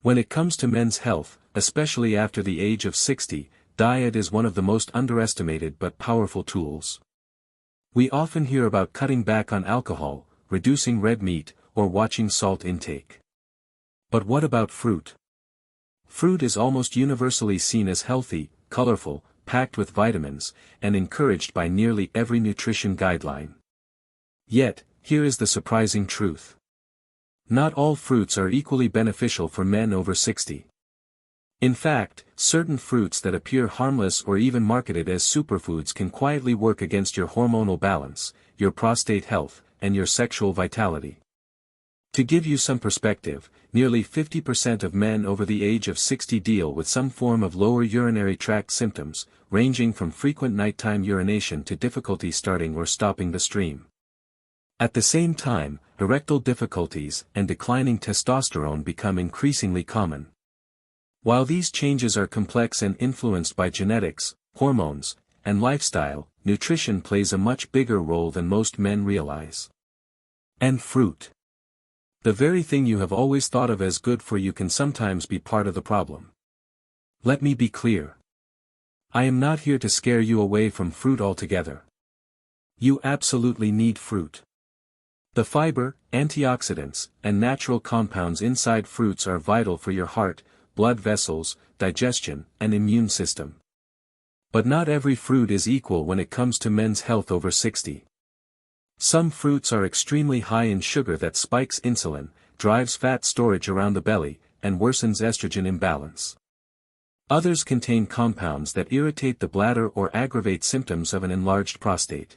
When it comes to men's health, especially after the age of 60, diet is one of the most underestimated but powerful tools. We often hear about cutting back on alcohol, reducing red meat, or watching salt intake. But what about fruit? Fruit is almost universally seen as healthy, colorful, packed with vitamins, and encouraged by nearly every nutrition guideline. Yet, here is the surprising truth. Not all fruits are equally beneficial for men over 60. In fact, certain fruits that appear harmless or even marketed as superfoods can quietly work against your hormonal balance, your prostate health, and your sexual vitality. To give you some perspective, nearly 50% of men over the age of 60 deal with some form of lower urinary tract symptoms, ranging from frequent nighttime urination to difficulty starting or stopping the stream. At the same time, erectile difficulties and declining testosterone become increasingly common. While these changes are complex and influenced by genetics, hormones, and lifestyle, nutrition plays a much bigger role than most men realize. And fruit. The very thing you have always thought of as good for you can sometimes be part of the problem. Let me be clear. I am not here to scare you away from fruit altogether. You absolutely need fruit. The fiber, antioxidants, and natural compounds inside fruits are vital for your heart, blood vessels, digestion, and immune system. But not every fruit is equal when it comes to men's health over 60. Some fruits are extremely high in sugar that spikes insulin, drives fat storage around the belly, and worsens estrogen imbalance. Others contain compounds that irritate the bladder or aggravate symptoms of an enlarged prostate.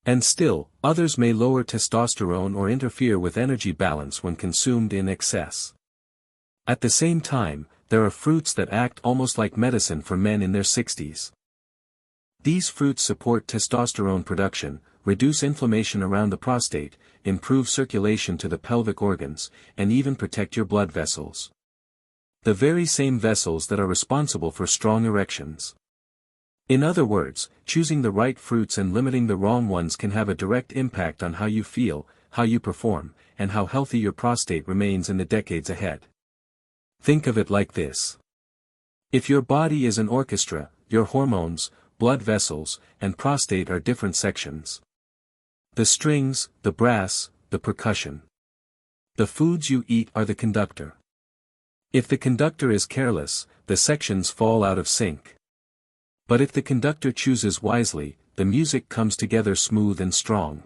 And still, others may lower testosterone or interfere with energy balance when consumed in excess. At the same time, there are fruits that act almost like medicine for men in their 60s. These fruits support testosterone production, reduce inflammation around the prostate, improve circulation to the pelvic organs, and even protect your blood vessels. The very same vessels that are responsible for strong erections. In other words, choosing the right fruits and limiting the wrong ones can have a direct impact on how you feel, how you perform, and how healthy your prostate remains in the decades ahead. Think of it like this. If your body is an orchestra, your hormones, blood vessels, and prostate are different sections. The strings, the brass, the percussion. The foods you eat are the conductor. If the conductor is careless, the sections fall out of sync. But if the conductor chooses wisely, the music comes together smooth and strong.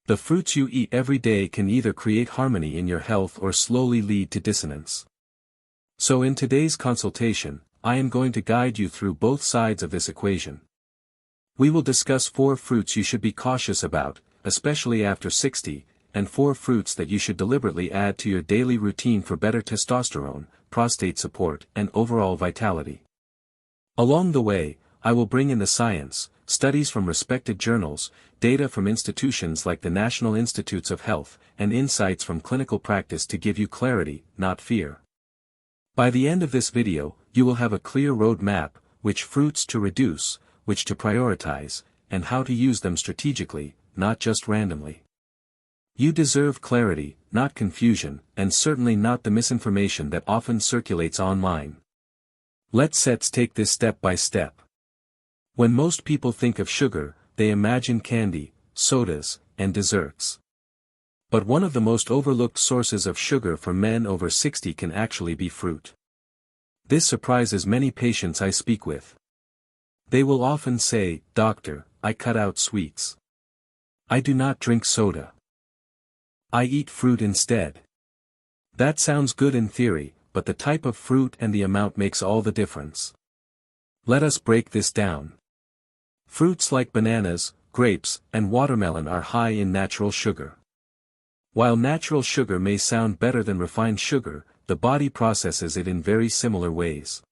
The fruits you eat every day can either create harmony in your health or slowly lead to dissonance. So in today's consultation, I am going to guide you through both sides of this equation. We will discuss 4 fruits you should be cautious about, especially after 60, and 4 fruits that you should deliberately add to your daily routine for better testosterone, prostate support, and overall vitality. Along the way, I will bring in the science, studies from respected journals, data from institutions like the National Institutes of Health, and insights from clinical practice to give you clarity, not fear. By the end of this video, you will have a clear roadmap, which fruits to reduce, which to prioritize, and how to use them strategically, not just randomly. You deserve clarity, not confusion, and certainly not the misinformation that often circulates online. Let's take this step by step. When most people think of sugar, they imagine candy, sodas, and desserts. But one of the most overlooked sources of sugar for men over 60 can actually be fruit. This surprises many patients I speak with. They will often say, "Doctor, I cut out sweets. I do not drink soda. I eat fruit instead." That sounds good in theory, but the type of fruit and the amount makes all the difference. Let us break this down. Fruits like bananas, grapes, and watermelon are high in natural sugar. While natural sugar may sound better than refined sugar, the body processes it in very similar ways.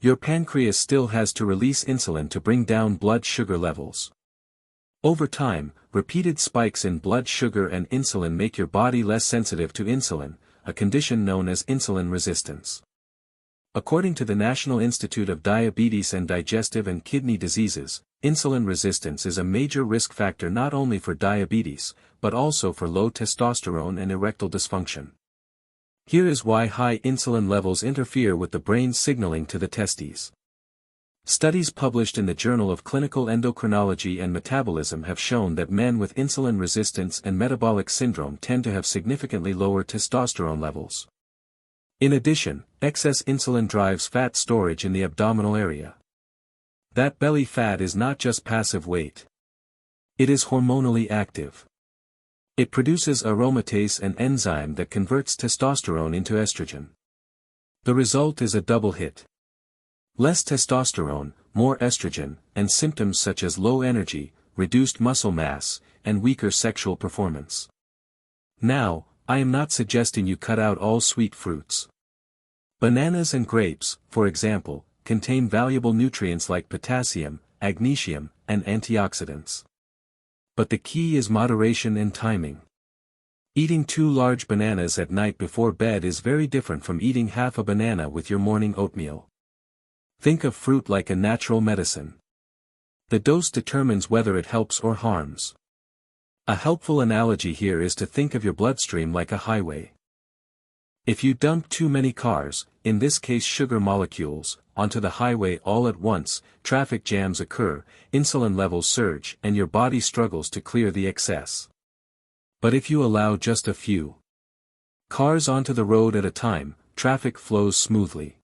Your pancreas still has to release insulin to bring down blood sugar levels. Over time, repeated spikes in blood sugar and insulin make your body less sensitive to insulin, a condition known as insulin resistance. According to the National Institute of Diabetes and Digestive and Kidney Diseases, insulin resistance is a major risk factor not only for diabetes, but also for low testosterone and erectile dysfunction. Here is why high insulin levels interfere with the brain's signaling to the testes. Studies published in the Journal of Clinical Endocrinology and Metabolism have shown that men with insulin resistance and metabolic syndrome tend to have significantly lower testosterone levels. In addition, excess insulin drives fat storage in the abdominal area. That belly fat is not just passive weight. It is hormonally active. It produces aromatase, an enzyme that converts testosterone into estrogen. The result is a double hit. Less testosterone, more estrogen, and symptoms such as low energy, reduced muscle mass, and weaker sexual performance. Now, I am not suggesting you cut out all sweet fruits. Bananas and grapes, for example, contain valuable nutrients like potassium, magnesium, and antioxidants. But the key is moderation and timing. Eating 2 large bananas at night before bed is very different from eating half a banana with your morning oatmeal. Think of fruit like a natural medicine. The dose determines whether it helps or harms. A helpful analogy here is to think of your bloodstream like a highway. If you dump too many cars, in this case sugar molecules, onto the highway all at once, traffic jams occur, insulin levels surge, and your body struggles to clear the excess. But if you allow just a few cars onto the road at a time, traffic flows smoothly.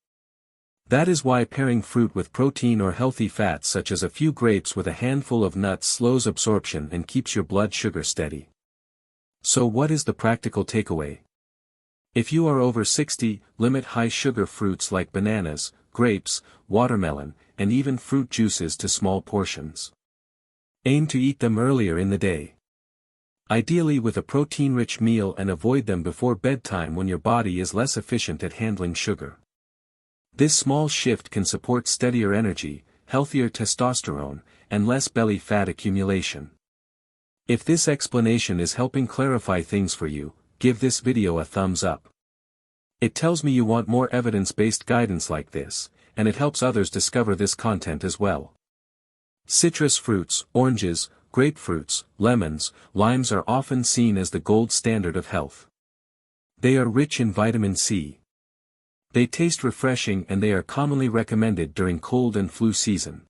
That is why pairing fruit with protein or healthy fats such as a few grapes with a handful of nuts slows absorption and keeps your blood sugar steady. So what is the practical takeaway? If you are over 60, limit high-sugar fruits like bananas, grapes, watermelon, and even fruit juices to small portions. Aim to eat them earlier in the day. Ideally with a protein-rich meal, and avoid them before bedtime when your body is less efficient at handling sugar. This small shift can support steadier energy, healthier testosterone, and less belly fat accumulation. If this explanation is helping clarify things for you, give this video a thumbs up. It tells me you want more evidence-based guidance like this, and it helps others discover this content as well. Citrus fruits, oranges, grapefruits, lemons, limes are often seen as the gold standard of health. They are rich in vitamin C. They taste refreshing and they are commonly recommended during cold and flu season.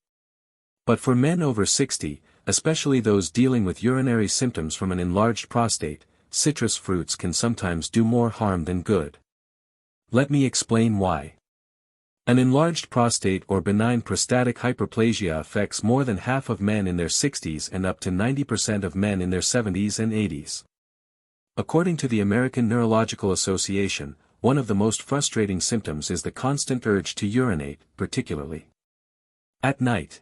But for men over 60, especially those dealing with urinary symptoms from an enlarged prostate, citrus fruits can sometimes do more harm than good. Let me explain why. An enlarged prostate or benign prostatic hyperplasia affects more than half of men in their 60s and up to 90% of men in their 70s and 80s. According to the American Neurological Association, one of the most frustrating symptoms is the constant urge to urinate, particularly at night.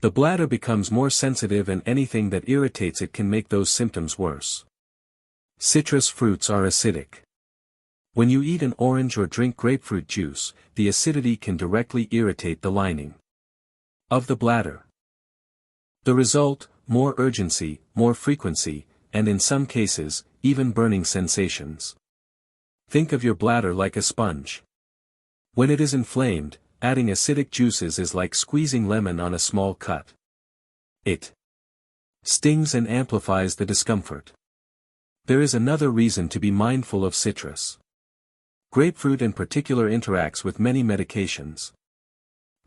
The bladder becomes more sensitive and anything that irritates it can make those symptoms worse. Citrus fruits are acidic. When you eat an orange or drink grapefruit juice, the acidity can directly irritate the lining of the bladder. The result, more urgency, more frequency, and in some cases, even burning sensations. Think of your bladder like a sponge. When it is inflamed, adding acidic juices is like squeezing lemon on a small cut. It stings and amplifies the discomfort. There is another reason to be mindful of citrus. Grapefruit in particular interacts with many medications.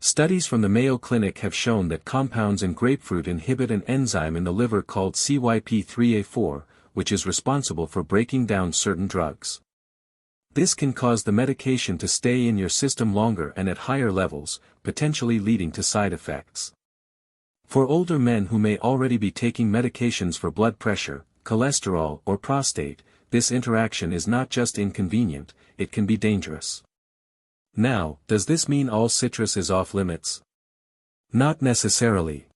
Studies from the Mayo Clinic have shown that compounds in grapefruit inhibit an enzyme in the liver called CYP3A4, which is responsible for breaking down certain drugs. This can cause the medication to stay in your system longer and at higher levels, potentially leading to side effects. For older men who may already be taking medications for blood pressure, cholesterol, or prostate, this interaction is not just inconvenient, it can be dangerous. Now, does this mean all citrus is off limits? Not necessarily.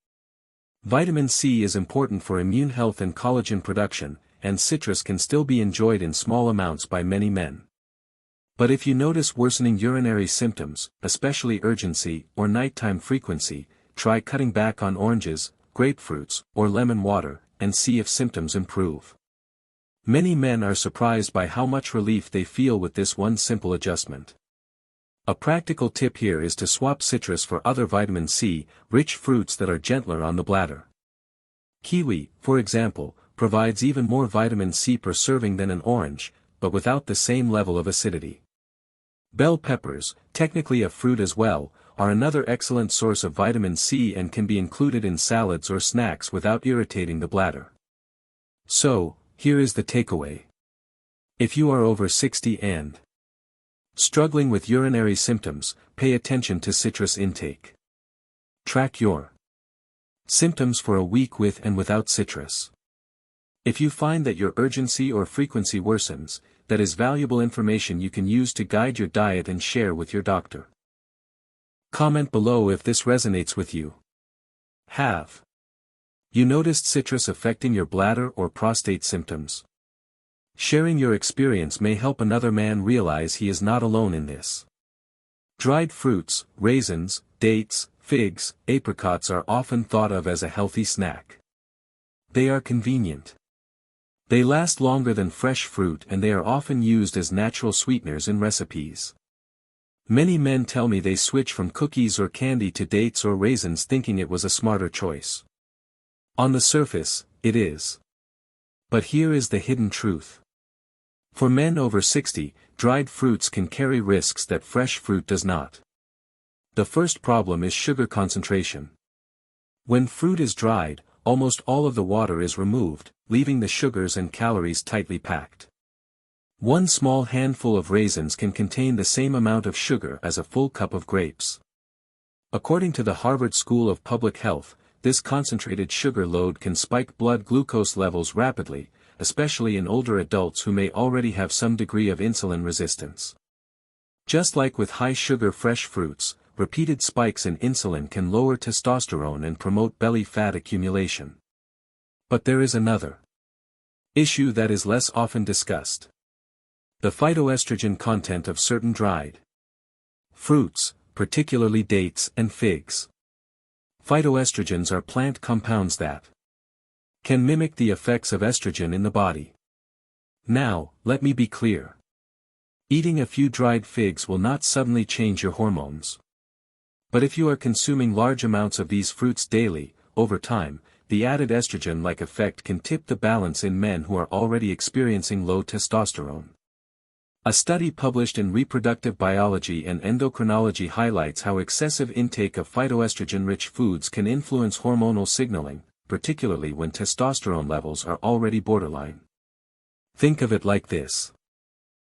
Vitamin C is important for immune health and collagen production, and citrus can still be enjoyed in small amounts by many men. But if you notice worsening urinary symptoms, especially urgency or nighttime frequency, try cutting back on oranges, grapefruits, or lemon water, and see if symptoms improve. Many men are surprised by how much relief they feel with this one simple adjustment. A practical tip here is to swap citrus for other vitamin C-rich fruits that are gentler on the bladder. Kiwi, for example, provides even more vitamin C per serving than an orange, but without the same level of acidity. Bell peppers, technically a fruit as well, are another excellent source of vitamin C and can be included in salads or snacks without irritating the bladder. So, here is the takeaway. If you are over 60 and struggling with urinary symptoms, pay attention to citrus intake. Track your symptoms for a week with and without citrus. If you find that your urgency or frequency worsens, that is valuable information you can use to guide your diet and share with your doctor. Comment below if this resonates with you. Have you noticed citrus affecting your bladder or prostate symptoms? Sharing your experience may help another man realize he is not alone in this. Dried fruits, raisins, dates, figs, apricots are often thought of as a healthy snack. They are convenient. They last longer than fresh fruit and they are often used as natural sweeteners in recipes. Many men tell me they switch from cookies or candy to dates or raisins thinking it was a smarter choice. On the surface, it is. But here is the hidden truth. For men over 60, dried fruits can carry risks that fresh fruit does not. The first problem is sugar concentration. When fruit is dried, almost all of the water is removed, leaving the sugars and calories tightly packed. One small handful of raisins can contain the same amount of sugar as a full cup of grapes. According to the Harvard School of Public Health, this concentrated sugar load can spike blood glucose levels rapidly, especially in older adults who may already have some degree of insulin resistance. Just like with high-sugar fresh fruits, repeated spikes in insulin can lower testosterone and promote belly fat accumulation. But there is another issue that is less often discussed. The phytoestrogen content of certain dried fruits, particularly dates and figs. Phytoestrogens are plant compounds that can mimic the effects of estrogen in the body. Now, let me be clear. Eating a few dried figs will not suddenly change your hormones. But if you are consuming large amounts of these fruits daily, over time, the added estrogen-like effect can tip the balance in men who are already experiencing low testosterone. A study published in Reproductive Biology and Endocrinology highlights how excessive intake of phytoestrogen-rich foods can influence hormonal signaling, particularly when testosterone levels are already borderline. Think of it like this.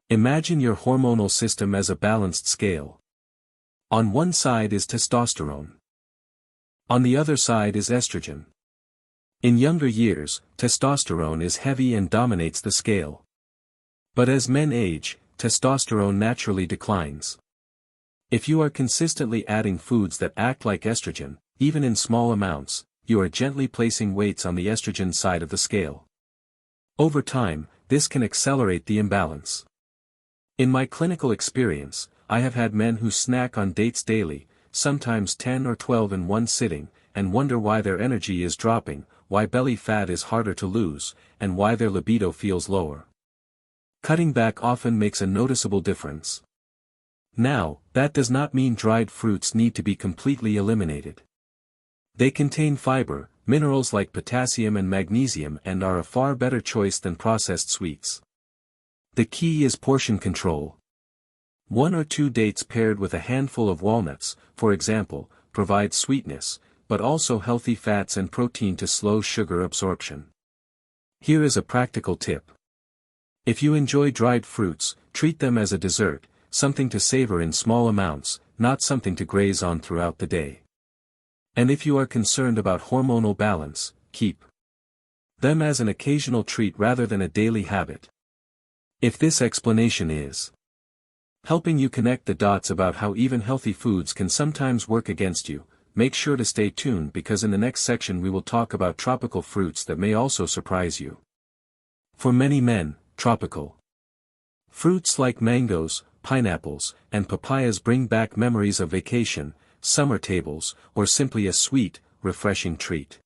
Imagine your hormonal system as a balanced scale. On one side is testosterone. On the other side is estrogen. In younger years, testosterone is heavy and dominates the scale. But as men age, testosterone naturally declines. If you are consistently adding foods that act like estrogen, even in small amounts, you are gently placing weights on the estrogen side of the scale. Over time, this can accelerate the imbalance. In my clinical experience, I have had men who snack on dates daily, sometimes 10 or 12 in one sitting, and wonder why their energy is dropping, why belly fat is harder to lose, and why their libido feels lower. Cutting back often makes a noticeable difference. Now, that does not mean dried fruits need to be completely eliminated. They contain fiber, minerals like potassium and magnesium and are a far better choice than processed sweets. The key is portion control. 1 or 2 dates paired with a handful of walnuts, for example, provide sweetness, but also healthy fats and protein to slow sugar absorption. Here is a practical tip. If you enjoy dried fruits, treat them as a dessert, something to savor in small amounts, not something to graze on throughout the day. And if you are concerned about hormonal balance, keep them as an occasional treat rather than a daily habit. If this explanation is helping you connect the dots about how even healthy foods can sometimes work against you, make sure to stay tuned because in the next section we will talk about tropical fruits that may also surprise you. For many men, tropical fruits like mangoes, pineapples, and papayas bring back memories of vacation, summer tables, or simply a sweet, refreshing treat.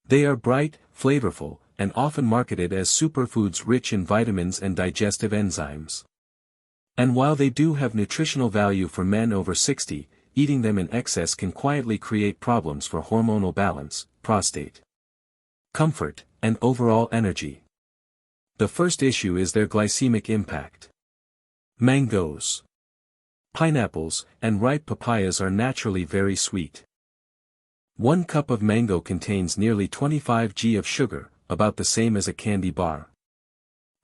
They are bright, flavorful, and often marketed as superfoods rich in vitamins and digestive enzymes. And while they do have nutritional value for men over 60, eating them in excess can quietly create problems for hormonal balance, prostate comfort, and overall energy. The first issue is their glycemic impact. Mangoes, pineapples, and ripe papayas are naturally very sweet. 1 cup of mango contains nearly 25 g of sugar, about the same as a candy bar.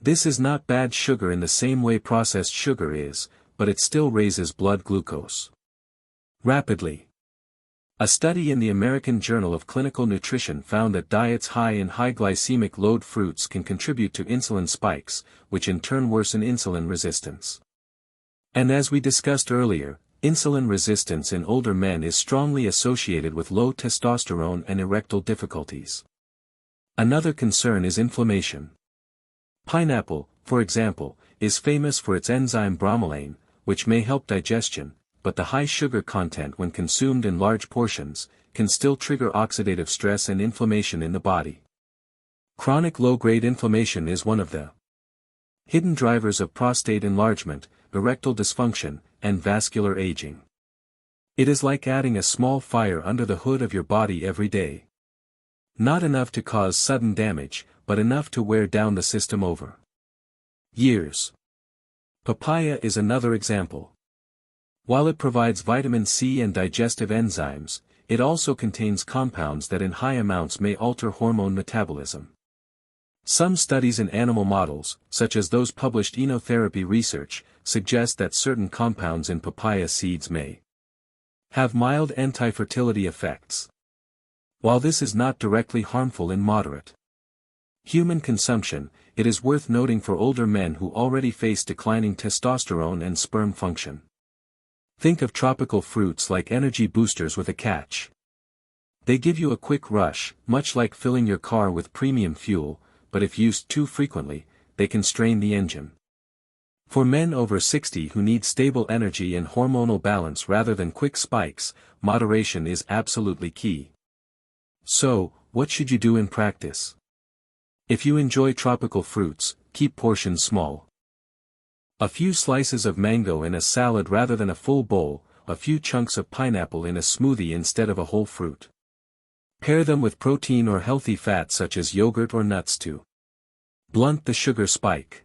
This is not bad sugar in the same way processed sugar is, but it still raises blood glucose rapidly. A study in the American Journal of Clinical Nutrition found that diets high in high glycemic load fruits can contribute to insulin spikes, which in turn worsen insulin resistance. And as we discussed earlier, insulin resistance in older men is strongly associated with low testosterone and erectile difficulties. Another concern is inflammation. Pineapple, for example, is famous for its enzyme bromelain, which may help digestion, but the high sugar content when consumed in large portions, can still trigger oxidative stress and inflammation in the body. Chronic low-grade inflammation is one of the hidden drivers of prostate enlargement, erectile dysfunction, and vascular aging. It is like adding a small fire under the hood of your body every day. Not enough to cause sudden damage, but enough to wear down the system over years. Papaya is another example. While it provides vitamin C and digestive enzymes, it also contains compounds that in high amounts may alter hormone metabolism. Some studies in animal models, such as those published in Enotherapy Research, suggest that certain compounds in papaya seeds may have mild anti-fertility effects. While this is not directly harmful in moderate human consumption, it is worth noting for older men who already face declining testosterone and sperm function. Think of tropical fruits like energy boosters with a catch. They give you a quick rush, much like filling your car with premium fuel, but if used too frequently, they can strain the engine. For men over 60 who need stable energy and hormonal balance rather than quick spikes, moderation is absolutely key. So, what should you do in practice? If you enjoy tropical fruits, keep portions small. A few slices of mango in a salad rather than a full bowl, a few chunks of pineapple in a smoothie instead of a whole fruit. Pair them with protein or healthy fat such as yogurt or nuts to blunt the sugar spike.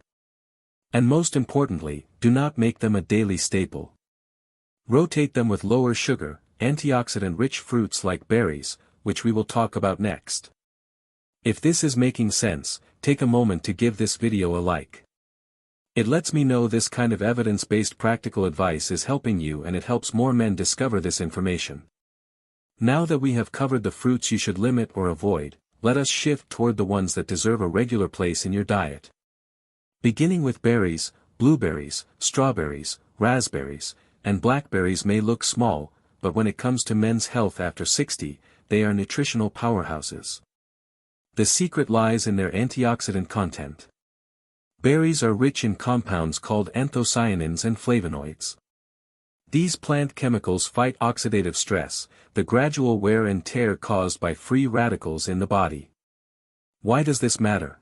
And most importantly, do not make them a daily staple. Rotate them with lower sugar, antioxidant-rich fruits like berries, which we will talk about next. If this is making sense, take a moment to give this video a like. It lets me know this kind of evidence-based practical advice is helping you and it helps more men discover this information. Now that we have covered the fruits you should limit or avoid, let us shift toward the ones that deserve a regular place in your diet. Beginning with berries, blueberries, strawberries, raspberries, and blackberries may look small, but when it comes to men's health after 60, they are nutritional powerhouses. The secret lies in their antioxidant content. Berries are rich in compounds called anthocyanins and flavonoids. These plant chemicals fight oxidative stress, the gradual wear and tear caused by free radicals in the body. Why does this matter?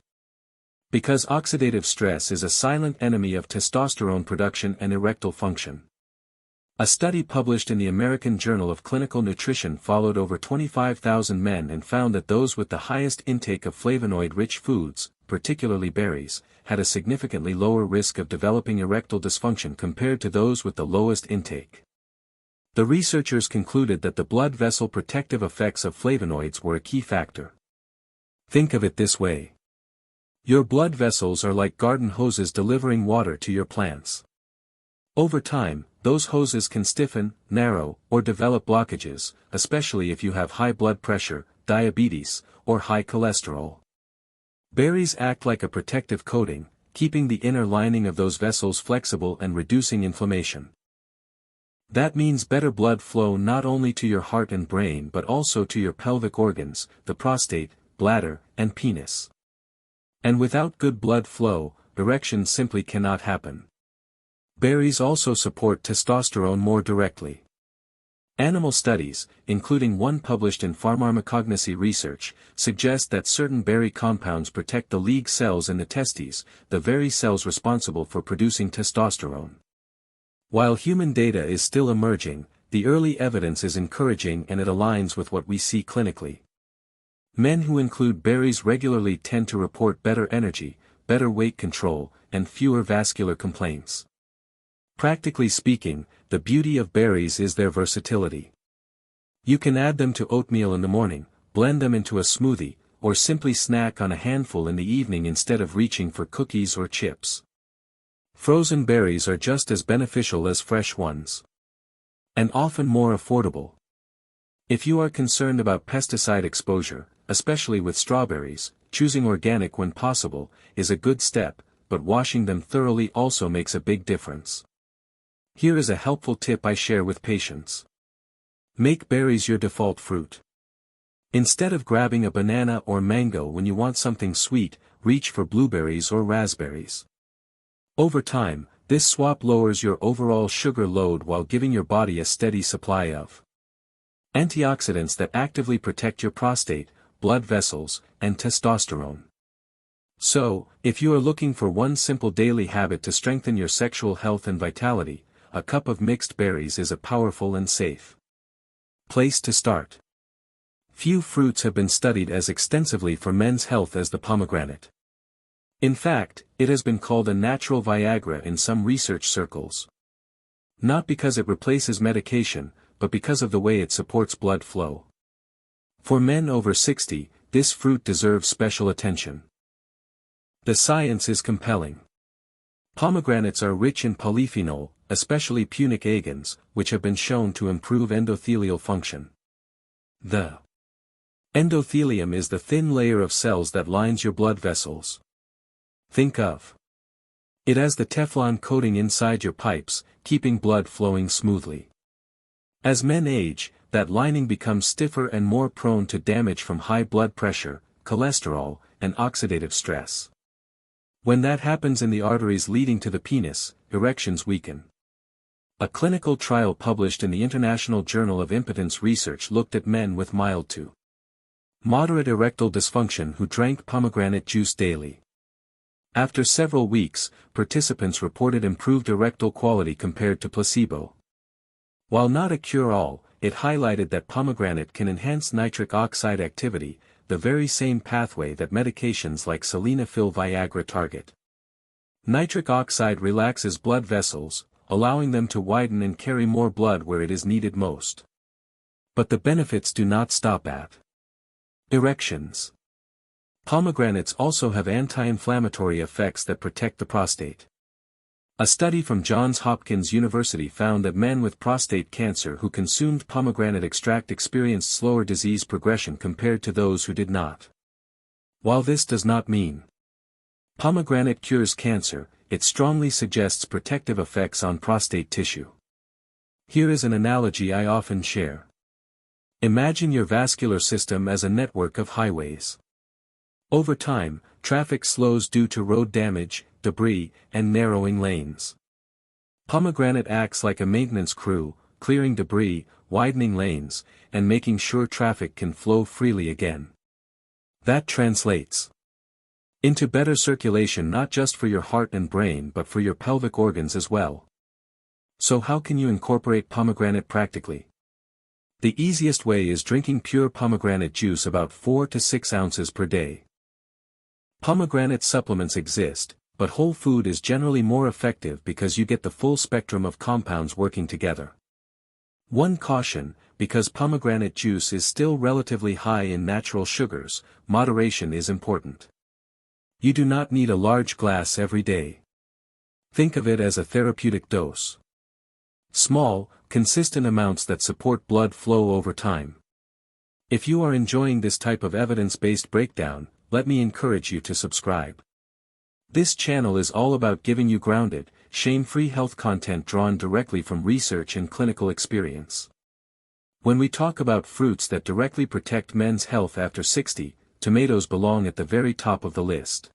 Because oxidative stress is a silent enemy of testosterone production and erectile function. A study published in the American Journal of Clinical Nutrition followed over 25,000 men and found that those with the highest intake of flavonoid-rich foods, particularly berries, had a significantly lower risk of developing erectile dysfunction compared to those with the lowest intake. The researchers concluded that the blood vessel protective effects of flavonoids were a key factor. Think of it this way. Your blood vessels are like garden hoses delivering water to your plants. Over time, those hoses can stiffen, narrow, or develop blockages, especially if you have high blood pressure, diabetes, or high cholesterol. Berries act like a protective coating, keeping the inner lining of those vessels flexible and reducing inflammation. That means better blood flow not only to your heart and brain but also to your pelvic organs, the prostate, bladder, and penis. And without good blood flow, erections simply cannot happen. Berries also support testosterone more directly. Animal studies, including one published in Pharmacognosy Research, suggest that certain berry compounds protect the Leydig cells in the testes, the very cells responsible for producing testosterone. While human data is still emerging, the early evidence is encouraging and it aligns with what we see clinically. Men who include berries regularly tend to report better energy, better weight control, and fewer vascular complaints. Practically speaking, the beauty of berries is their versatility. You can add them to oatmeal in the morning, blend them into a smoothie, or simply snack on a handful in the evening instead of reaching for cookies or chips. Frozen berries are just as beneficial as fresh ones. And often more affordable. If you are concerned about pesticide exposure, especially with strawberries, choosing organic when possible is a good step, but washing them thoroughly also makes a big difference. Here is a helpful tip I share with patients. Make berries your default fruit. Instead of grabbing a banana or mango when you want something sweet, reach for blueberries or raspberries. Over time, this swap lowers your overall sugar load while giving your body a steady supply of antioxidants that actively protect your prostate, blood vessels, and testosterone. So, if you are looking for one simple daily habit to strengthen your sexual health and vitality, a cup of mixed berries is a powerful and safe place to start. Few fruits have been studied as extensively for men's health as the pomegranate. In fact, it has been called a natural Viagra in some research circles. Not because it replaces medication, but because of the way it supports blood flow. For men over 60, this fruit deserves special attention. The science is compelling. Pomegranates are rich in polyphenol, especially punic agons, which have been shown to improve endothelial function. The endothelium is the thin layer of cells that lines your blood vessels. Think of it as the Teflon coating inside your pipes, keeping blood flowing smoothly. As men age, that lining becomes stiffer and more prone to damage from high blood pressure, cholesterol, and oxidative stress. When that happens in the arteries leading to the penis, erections weaken. A clinical trial published in the International Journal of Impotence Research looked at men with mild to moderate erectile dysfunction who drank pomegranate juice daily. After several weeks, participants reported improved erectile quality compared to placebo. While not a cure-all, it highlighted that pomegranate can enhance nitric oxide activity, the very same pathway that medications like sildenafil Viagra target. Nitric oxide relaxes blood vessels, allowing them to widen and carry more blood where it is needed most. But the benefits do not stop at erections. Pomegranates also have anti-inflammatory effects that protect the prostate. A study from Johns Hopkins University found that men with prostate cancer who consumed pomegranate extract experienced slower disease progression compared to those who did not. While this does not mean pomegranate cures cancer, it strongly suggests protective effects on prostate tissue. Here is an analogy I often share. Imagine your vascular system as a network of highways. Over time, traffic slows due to road damage, debris, and narrowing lanes. Pomegranate acts like a maintenance crew, clearing debris, widening lanes, and making sure traffic can flow freely again. That translates into better circulation not just for your heart and brain but for your pelvic organs as well. So how can you incorporate pomegranate practically? The easiest way is drinking pure pomegranate juice about 4 to 6 ounces per day. Pomegranate supplements exist, but whole food is generally more effective because you get the full spectrum of compounds working together. One caution, because pomegranate juice is still relatively high in natural sugars, moderation is important. You do not need a large glass every day. Think of it as a therapeutic dose. Small, consistent amounts that support blood flow over time. If you are enjoying this type of evidence-based breakdown, let me encourage you to subscribe. This channel is all about giving you grounded, shame-free health content drawn directly from research and clinical experience. When we talk about fruits that directly protect men's health after 60, tomatoes belong at the very top of the list.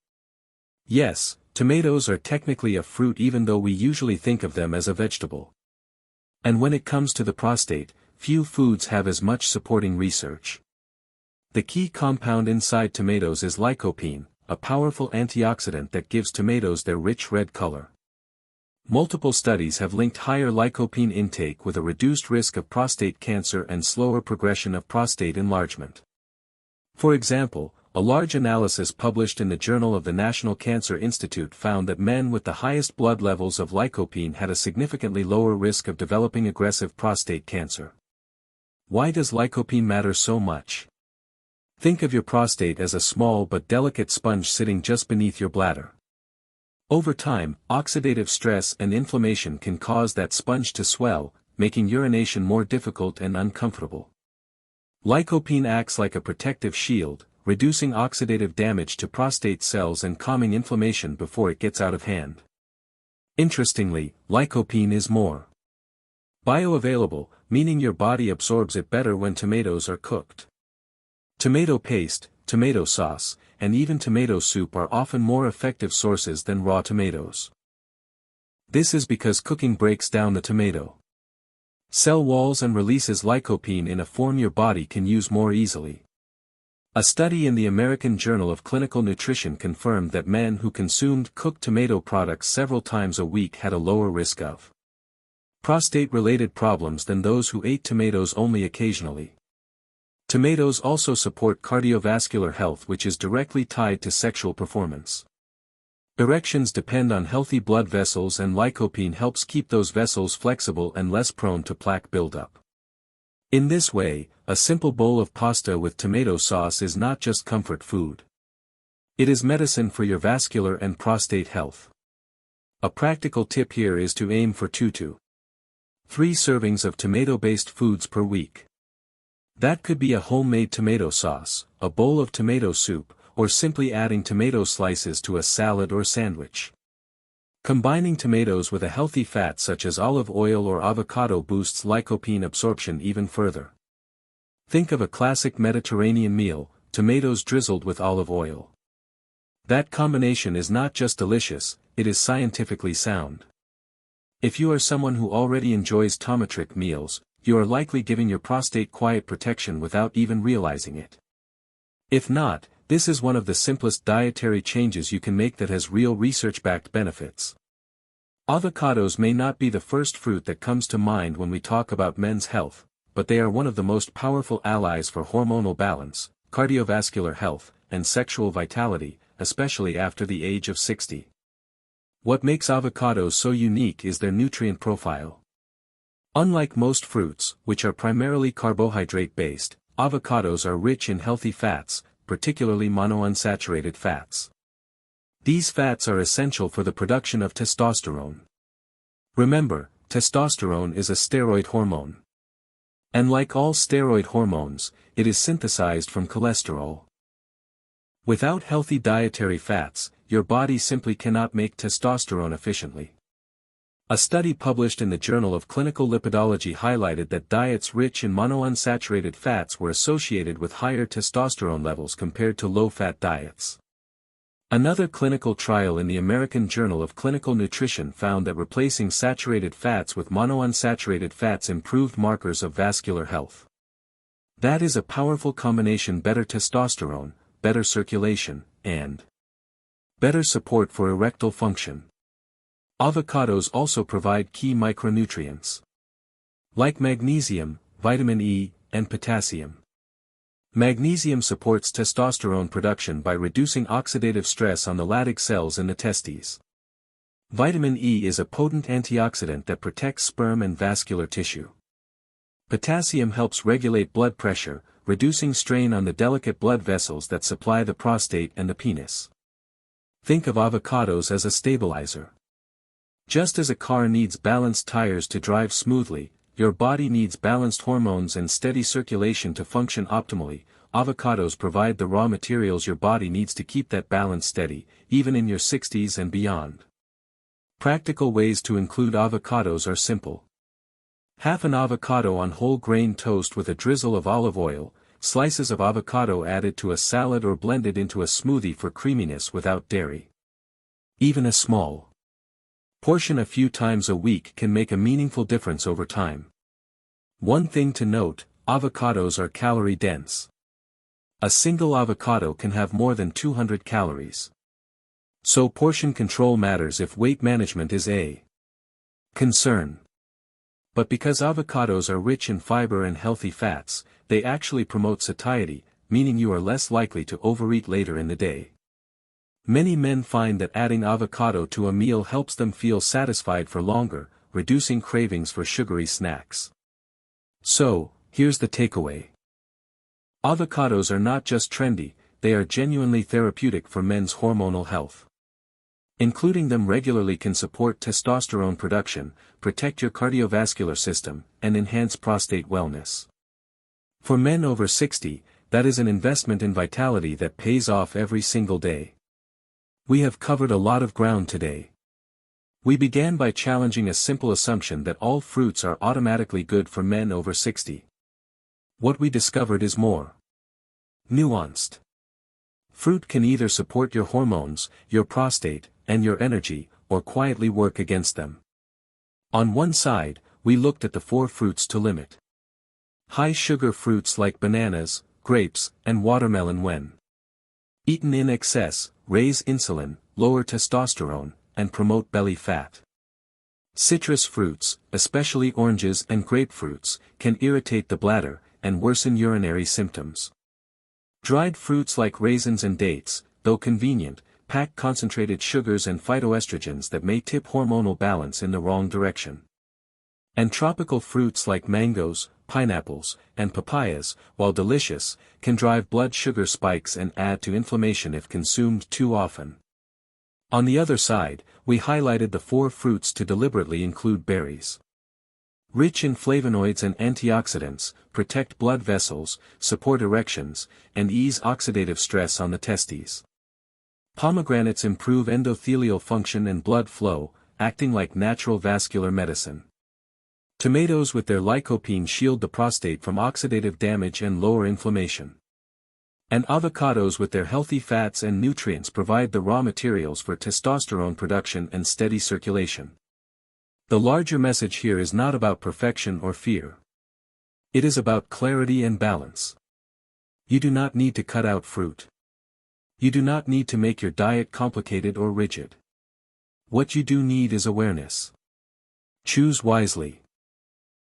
Yes, tomatoes are technically a fruit even though we usually think of them as a vegetable. And when it comes to the prostate, few foods have as much supporting research. The key compound inside tomatoes is lycopene, a powerful antioxidant that gives tomatoes their rich red color. Multiple studies have linked higher lycopene intake with a reduced risk of prostate cancer and slower progression of prostate enlargement. For example, a A large analysis published in the Journal of the National Cancer Institute found that men with the highest blood levels of lycopene had a significantly lower risk of developing aggressive prostate cancer. Why does lycopene matter so much? Think of your prostate as a small but delicate sponge sitting just beneath your bladder. Over time, oxidative stress and inflammation can cause that sponge to swell, making urination more difficult and uncomfortable. Lycopene acts like a protective shield, reducing oxidative damage to prostate cells and calming inflammation before it gets out of hand. Interestingly, lycopene is more bioavailable, meaning your body absorbs it better when tomatoes are cooked. Tomato paste, tomato sauce, and even tomato soup are often more effective sources than raw tomatoes. This is because cooking breaks down the tomato cell walls and releases lycopene in a form your body can use more easily. A study in the American Journal of Clinical Nutrition confirmed that men who consumed cooked tomato products several times a week had a lower risk of prostate-related problems than those who ate tomatoes only occasionally. Tomatoes also support cardiovascular health, which is directly tied to sexual performance. Erections depend on healthy blood vessels, and lycopene helps keep those vessels flexible and less prone to plaque buildup. In this way, a simple bowl of pasta with tomato sauce is not just comfort food. It is medicine for your vascular and prostate health. A practical tip here is to aim for 2 to 3 servings of tomato-based foods per week. That could be a homemade tomato sauce, a bowl of tomato soup, or simply adding tomato slices to a salad or sandwich. Combining tomatoes with a healthy fat such as olive oil or avocado boosts lycopene absorption even further. Think of a classic Mediterranean meal, tomatoes drizzled with olive oil. That combination is not just delicious, it is scientifically sound. If you are someone who already enjoys tomatric meals, you are likely giving your prostate quiet protection without even realizing it. If not, this is one of the simplest dietary changes you can make that has real research-backed benefits. Avocados may not be the first fruit that comes to mind when we talk about men's health, but they are one of the most powerful allies for hormonal balance, cardiovascular health, and sexual vitality, especially after the age of 60. What makes avocados so unique is their nutrient profile. Unlike most fruits, which are primarily carbohydrate-based, avocados are rich in healthy fats, particularly monounsaturated fats. These fats are essential for the production of testosterone. Remember, testosterone is a steroid hormone. And like all steroid hormones, it is synthesized from cholesterol. Without healthy dietary fats, your body simply cannot make testosterone efficiently. A study published in the Journal of Clinical Lipidology highlighted that diets rich in monounsaturated fats were associated with higher testosterone levels compared to low-fat diets. Another clinical trial in the American Journal of Clinical Nutrition found that replacing saturated fats with monounsaturated fats improved markers of vascular health. That is a powerful combination: better testosterone, better circulation, and better support for erectile function. Avocados also provide key micronutrients like magnesium, vitamin E, and potassium. Magnesium supports testosterone production by reducing oxidative stress on the Leydig cells in the testes. Vitamin E is a potent antioxidant that protects sperm and vascular tissue. Potassium helps regulate blood pressure, reducing strain on the delicate blood vessels that supply the prostate and the penis. Think of avocados as a stabilizer. Just as a car needs balanced tires to drive smoothly, your body needs balanced hormones and steady circulation to function optimally. Avocados provide the raw materials your body needs to keep that balance steady, even in your 60s and beyond. Practical ways to include avocados are simple. Half an avocado on whole grain toast with a drizzle of olive oil, slices of avocado added to a salad or blended into a smoothie for creaminess without dairy. Even a small portion a few times a week can make a meaningful difference over time. One thing to note, avocados are calorie-dense. A single avocado can have more than 200 calories. So portion control matters if weight management is a concern. But because avocados are rich in fiber and healthy fats, they actually promote satiety, meaning you are less likely to overeat later in the day. Many men find that adding avocado to a meal helps them feel satisfied for longer, reducing cravings for sugary snacks. So, here's the takeaway. Avocados are not just trendy, they are genuinely therapeutic for men's hormonal health. Including them regularly can support testosterone production, protect your cardiovascular system, and enhance prostate wellness. For men over 60, that is an investment in vitality that pays off every single day. We have covered a lot of ground today. We began by challenging a simple assumption that all fruits are automatically good for men over 60. What we discovered is more nuanced. Fruit can either support your hormones, your prostate, and your energy, or quietly work against them. On one side, we looked at the 4 fruits to limit. High-sugar fruits like bananas, grapes, and watermelon when eaten in excess, raise insulin, lower testosterone, and promote belly fat. Citrus fruits, especially oranges and grapefruits, can irritate the bladder, and worsen urinary symptoms. Dried fruits like raisins and dates, though convenient, pack concentrated sugars and phytoestrogens that may tip hormonal balance in the wrong direction. And tropical fruits like mangoes, pineapples, and papayas, while delicious, can drive blood sugar spikes and add to inflammation if consumed too often. On the other side, we highlighted the 4 fruits to deliberately include berries. Rich in flavonoids and antioxidants, protect blood vessels, support erections, and ease oxidative stress on the testes. Pomegranates improve endothelial function and blood flow, acting like natural vascular medicine. Tomatoes with their lycopene shield the prostate from oxidative damage and lower inflammation. And avocados with their healthy fats and nutrients provide the raw materials for testosterone production and steady circulation. The larger message here is not about perfection or fear. It is about clarity and balance. You do not need to cut out fruit. You do not need to make your diet complicated or rigid. What you do need is awareness. Choose wisely.